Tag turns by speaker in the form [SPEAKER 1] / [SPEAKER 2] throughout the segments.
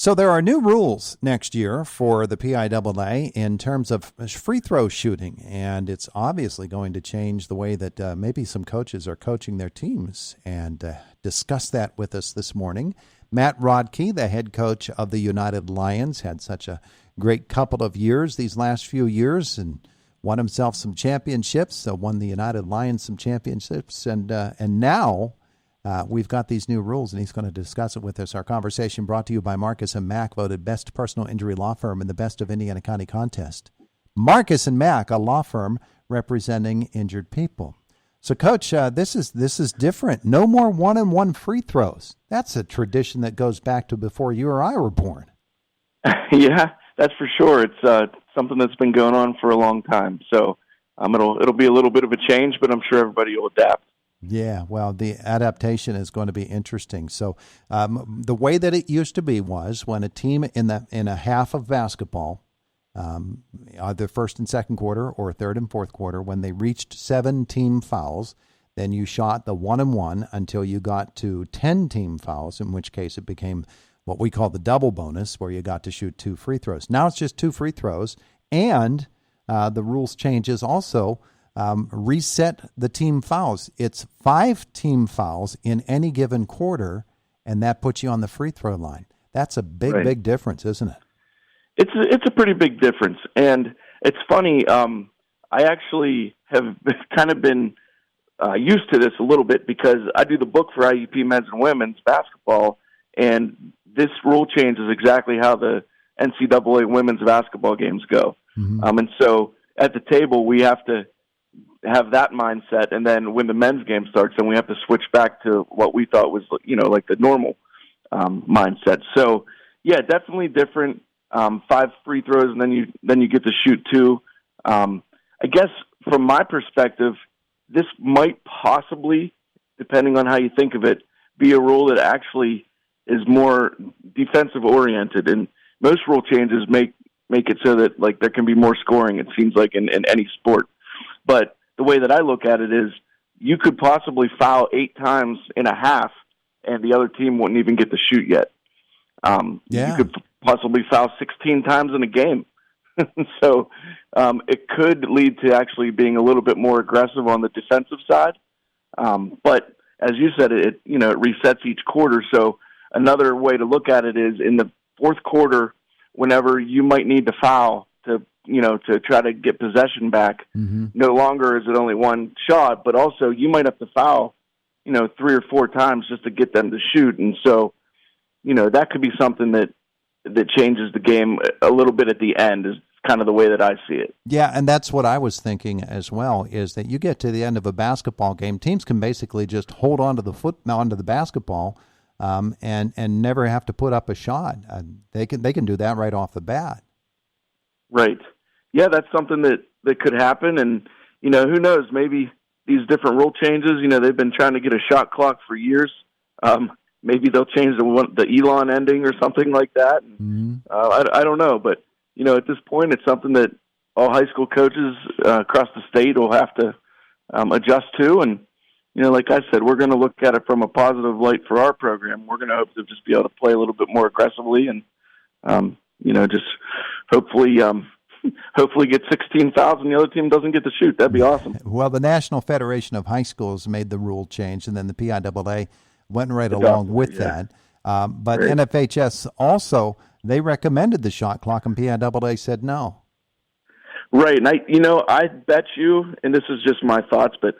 [SPEAKER 1] So there are new rules next year for the PIAA in terms of free throw shooting, and it's obviously going to change the way that maybe some coaches are coaching their teams. And discuss that with us this morning. Matt Rodkey, the head coach of the United Lions, had such a great couple of years these last few years and won himself some championships, won the United Lions some championships, and now we've got these new rules, and he's going to discuss it with us. Our conversation brought to you by Marcus & Mack, voted best personal injury law firm in the Best of Indiana County contest. Marcus & Mack, a law firm representing injured people. So, Coach, this is different. No more 1-and-1 free throws. That's a tradition that goes back to before you or I were born.
[SPEAKER 2] Yeah, that's for sure. It's something that's been going on for a long time. So it'll be a little bit of a change, but I'm sure everybody will adapt.
[SPEAKER 1] Yeah, well, the adaptation is going to be interesting. So the way that it used to be was when a team in a half of basketball, either first and second quarter or third and fourth quarter, when they reached 7 team fouls, then you shot the 1-and-1 until you got to 10 team fouls, in which case it became what we call the double bonus, where you got to shoot 2 free throws. Now it's just 2 free throws, and the rules changes also reset the team fouls. It's 5 team fouls in any given quarter, and that puts you on the free throw line. That's a big difference, isn't it?
[SPEAKER 2] It's a pretty big difference, and it's funny. I actually have kind of been used to this a little bit because I do the book for IUP men's and women's basketball, and this rule change is exactly how the NCAA women's basketball games go. Mm-hmm. And so at the table, we have to have that mindset, and then when the men's game starts, then we have to switch back to what we thought was, like the normal mindset. So, yeah, definitely different. 5 free throws, and then you get to shoot 2. I guess from my perspective, this might possibly, depending on how you think of it, be a rule that actually is more defensive oriented. And most rule changes make it so that like there can be more scoring. It seems like in any sport, but the way that I look at it is you could possibly foul 8 times in a half and the other team wouldn't even get to shoot yet. You could possibly foul 16 times in a game. So it could lead to actually being a little bit more aggressive on the defensive side. But as you said, it resets each quarter. So another way to look at it is in the fourth quarter, whenever you might need to foul to try to get possession back, no longer is it only 1 shot, but also you might have to foul, 3 or 4 times just to get them to shoot. And so, that could be something that changes the game a little bit at the end is kind of the way that I see it.
[SPEAKER 1] Yeah, and that's what I was thinking as well, is that you get to the end of a basketball game, teams can basically just hold onto the basketball and never have to put up a shot. They can do that right off the bat. Right.
[SPEAKER 2] Yeah, that's something that could happen, and who knows? Maybe these different rule changes. They've been trying to get a shot clock for years. Maybe they'll change the Elon ending or something like that. I don't know, but at this point, it's something that all high school coaches across the state will have to adjust to. And like I said, we're going to look at it from a positive light for our program. We're going to hope to just be able to play a little bit more aggressively and just hopefully get 16 fouls and the other team doesn't get to shoot. That'd be awesome.
[SPEAKER 1] Well, the National Federation of High Schools made the rule change, and then the PIAA went right along with that. But great. NFHS also, they recommended the shot clock, and PIAA said no.
[SPEAKER 2] Right. And I bet you, and this is just my thoughts, but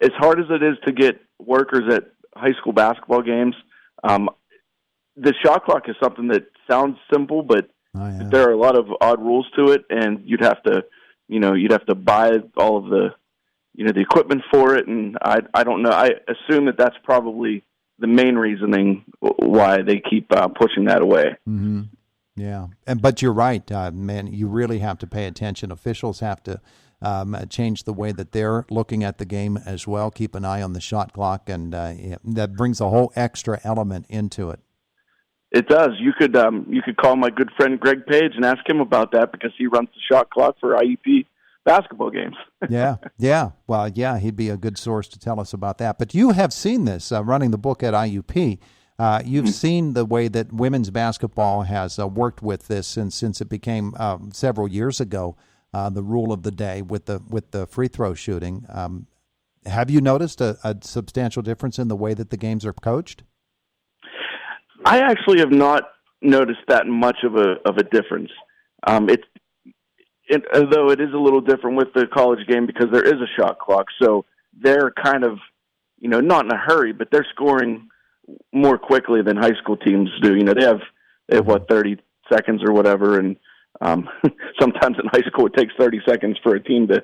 [SPEAKER 2] as hard as it is to get workers at high school basketball games, the shot clock is something that sounds simple, but there are a lot of odd rules to it, and you'd have to buy all of the equipment for it, and I don't know. I assume that that's probably the main reasoning why they keep pushing that away.
[SPEAKER 1] Mm-hmm. Yeah, but you're right, man. You really have to pay attention. Officials have to change the way that they're looking at the game as well. Keep an eye on the shot clock, and that brings a whole extra element into it.
[SPEAKER 2] It does. You could call my good friend Greg Page and ask him about that because he runs the shot clock for IUP basketball games.
[SPEAKER 1] Yeah. Well, yeah, he'd be a good source to tell us about that. But you have seen this running the book at IUP. You've seen the way that women's basketball has worked with this since it became several years ago, the rule of the day with the free throw shooting. Have you noticed a substantial difference in the way that the games are coached?
[SPEAKER 2] I actually have not noticed that much of a difference. Although it is a little different with the college game because there is a shot clock, so they're kind of, not in a hurry, but they're scoring more quickly than high school teams do. They have 30 seconds or whatever, and sometimes in high school it takes 30 seconds for a team to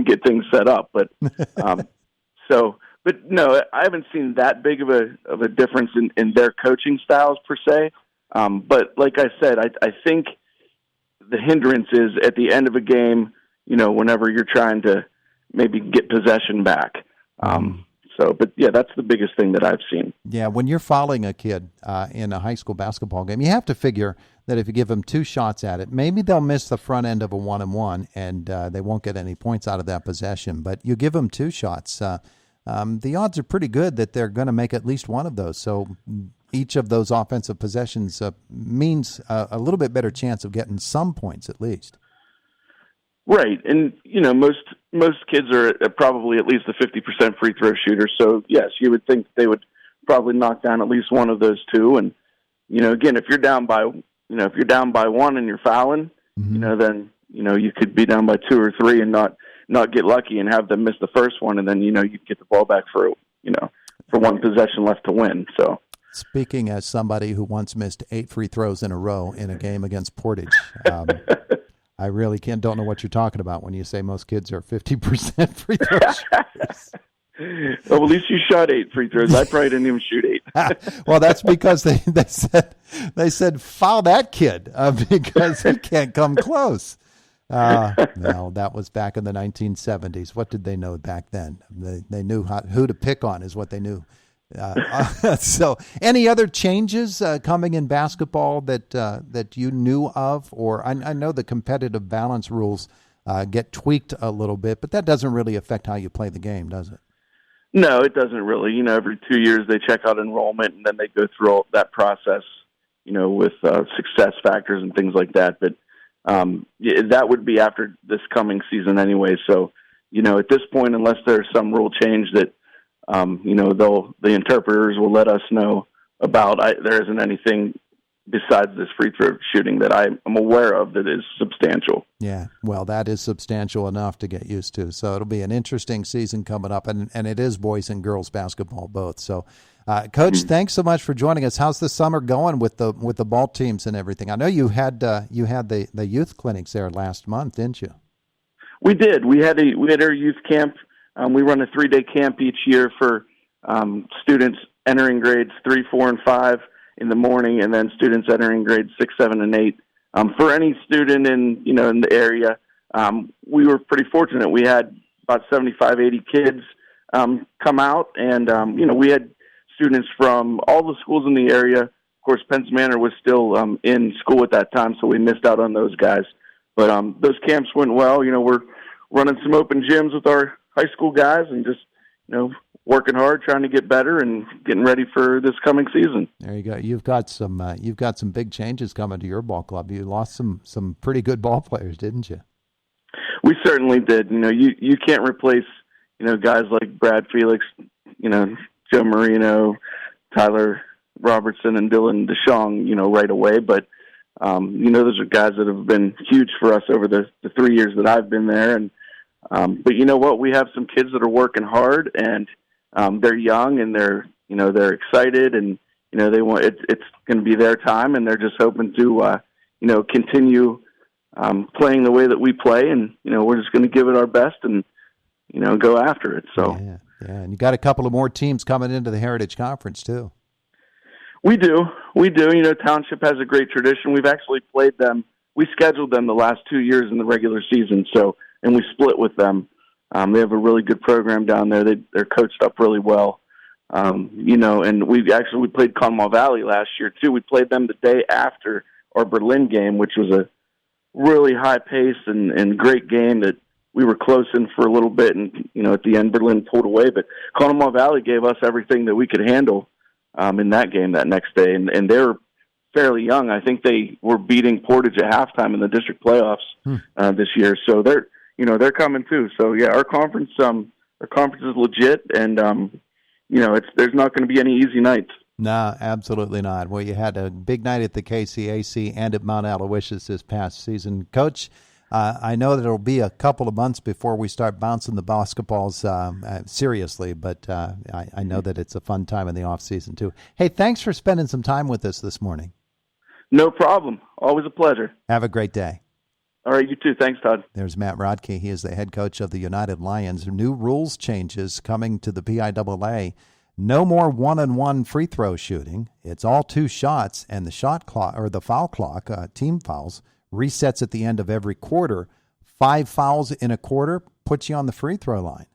[SPEAKER 2] get things set up. But but no, I haven't seen that big of a difference in their coaching styles per se. But like I said, I think the hindrance is at the end of a game, whenever you're trying to maybe get possession back. But yeah, that's the biggest thing that I've seen.
[SPEAKER 1] Yeah, when you're fouling a kid in a high school basketball game, you have to figure that if you give them two shots at it, maybe they'll miss the front end of a 1-and-1, and they won't get any points out of that possession. But you give them two shots, the odds are pretty good that they're going to make at least one of those. So each of those offensive possessions means a little bit better chance of getting some points at least.
[SPEAKER 2] Right, and most kids are probably at least a 50% free throw shooter. So yes, you would think they would probably knock down at least one of those two. And again, if you're down by one and you're fouling, then you could be down by two or three and not get lucky and have them miss the first one, and then you get the ball back for one possession left to win. So.
[SPEAKER 1] Speaking as somebody who once missed 8 free throws in a row in a game against Portage, I really don't know what you're talking about when you say most kids are 50% free throw shooters.
[SPEAKER 2] Well, at least you shot 8 free throws. I probably didn't even shoot 8.
[SPEAKER 1] Well, that's because they said foul that kid because he can't come close. No, that was back in the 1970s. What did they know back then? They knew who to pick on is what they knew. So any other changes coming in basketball that you knew of? Or I know the competitive balance rules get tweaked a little bit, but that doesn't really affect how you play the game, does it?
[SPEAKER 2] No, it doesn't really. Every 2 years they check out enrollment, and then they go through all that process, with success factors and things like that. But that would be after this coming season anyway. So, at this point, unless there's some rule change that the interpreters will let us know about, there isn't anything besides this free throw shooting that I'm aware of that is substantial.
[SPEAKER 1] Yeah, well, that is substantial enough to get used to. So it'll be an interesting season coming up, and it is boys and girls basketball both. So, Coach, thanks so much for joining us. How's the summer going with the ball teams and everything? I know you had the youth clinics there last month, didn't you?
[SPEAKER 2] We did. We had our youth camp. We run a 3-day camp each year for students entering grades 3, 4, and 5 in the morning, and then students entering grades 6, 7, and 8. For any student in the area, we were pretty fortunate. We had about 75, 80 kids come out, and we had students from all the schools in the area. Of course, Pence Manor was still in school at that time, so we missed out on those guys. But those camps went well. We're running some open gyms with our high school guys and just, working hard, trying to get better and getting ready for this coming season.
[SPEAKER 1] There you go. You've got some big changes coming to your ball club. You lost some pretty good ball players, didn't you?
[SPEAKER 2] We certainly did. You can't replace, guys like Brad Felix, Joe Marino, Tyler Robertson, and Dylan DeShong, right away. But, those are guys that have been huge for us over the 3 years that I've been there. And, but you know what? We have some kids that are working hard, and they're young, and they're excited, and they want it's going to be their time, and they're just hoping to continue playing the way that we play, and we're just going to give it our best and go after it. So
[SPEAKER 1] yeah, and you got a couple of more teams coming into the Heritage Conference too.
[SPEAKER 2] We do. Township has a great tradition. We've actually played them. We scheduled them the last 2 years in the regular season, and we split with them. They have a really good program down there. They're coached up really well. And we played Conemaugh Valley last year too. We played them the day after our Berlin game, which was a really high pace and great game that we were close in for a little bit. And, at the end, Berlin pulled away, but Conemaugh Valley gave us everything that we could handle. in that game that next day, and they're fairly young. I think they were beating Portage at halftime in the district playoffs this year, so they're coming too. So yeah, our conference is legit, and there's not going to be any easy nights.
[SPEAKER 1] No, absolutely not. Well, you had a big night at the KCAC and at Mount Aloysius this past season. Coach, I know that it'll be a couple of months before we start bouncing the basketballs seriously, but I know that it's a fun time in the off season too. Hey, thanks for spending some time with us this morning.
[SPEAKER 2] No problem. Always a pleasure.
[SPEAKER 1] Have a great day.
[SPEAKER 2] All right, you too. Thanks, Todd.
[SPEAKER 1] There's Matt Rodkey. He is the head coach of the United Lions. New rules changes coming to the PIAA. No more one-on-one free throw shooting. It's all 2 shots, and the shot clock or the foul clock, team fouls, resets at the end of every quarter. 5 fouls in a quarter puts you on the free throw line.